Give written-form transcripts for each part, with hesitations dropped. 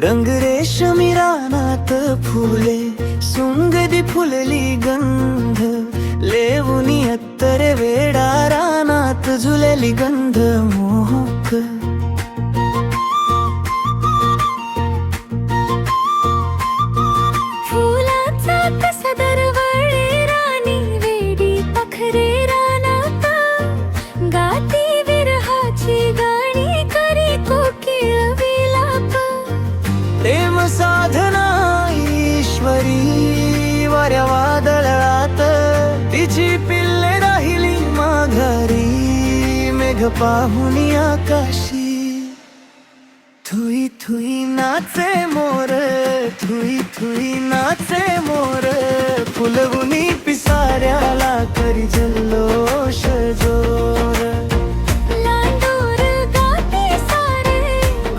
रंग रेशमी रानात फुले, सुंगधी फुलली गंध, लेवुनी अत्तरे वेडा रानात झुलेली गंध मोहक. फुलाचा कसा दरवळे राणी वेडी पखरे रानात, गाती विरहाची गाणी करी कोकिळ विलाप. प्रेम साधना ईश्वरी वाऱ्या वादळात, तिची पिल्ले राहिली माघारी मेघ पाहुनी आकाशी. थुई थुई नाचे मोर, थुई थुई नाचे मोर, फुलवुनी पिसाऱ्याला करी जल्लोष जोर. लांडोर गाते सारे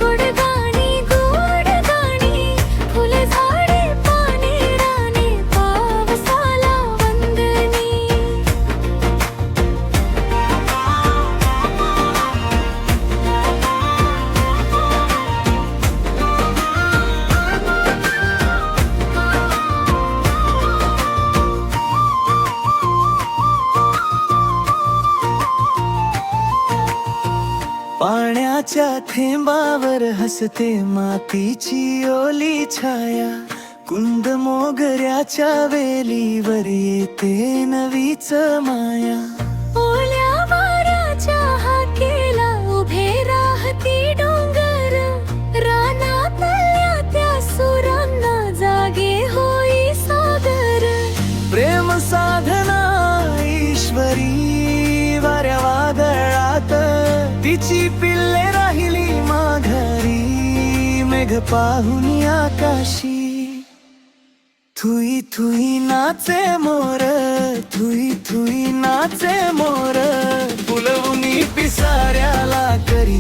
गोड गाणी गोड गाणी, फुले झाडे पाने राने पावसाला वंदनी. पाण्याच्या थेंबावर हसते मातीची ओली छाया, कुंद मोगऱ्याच्या वेलीवर येते नवीच माया. ओल्या वाऱ्याच्या हाकेला उभे राहती डोंगर, रानातल्या त्या सुरांना जागे होई सागर. प्रेम साधना ईश्वरी वाऱ्या वादळात, तिची पिल्ले राहिली माघारी मेघ पाहुनी आकाशी. थुई थुई नाचे मोर, थुई थुई नाचे मोर, फुलवुनी पिसाऱ्याला करी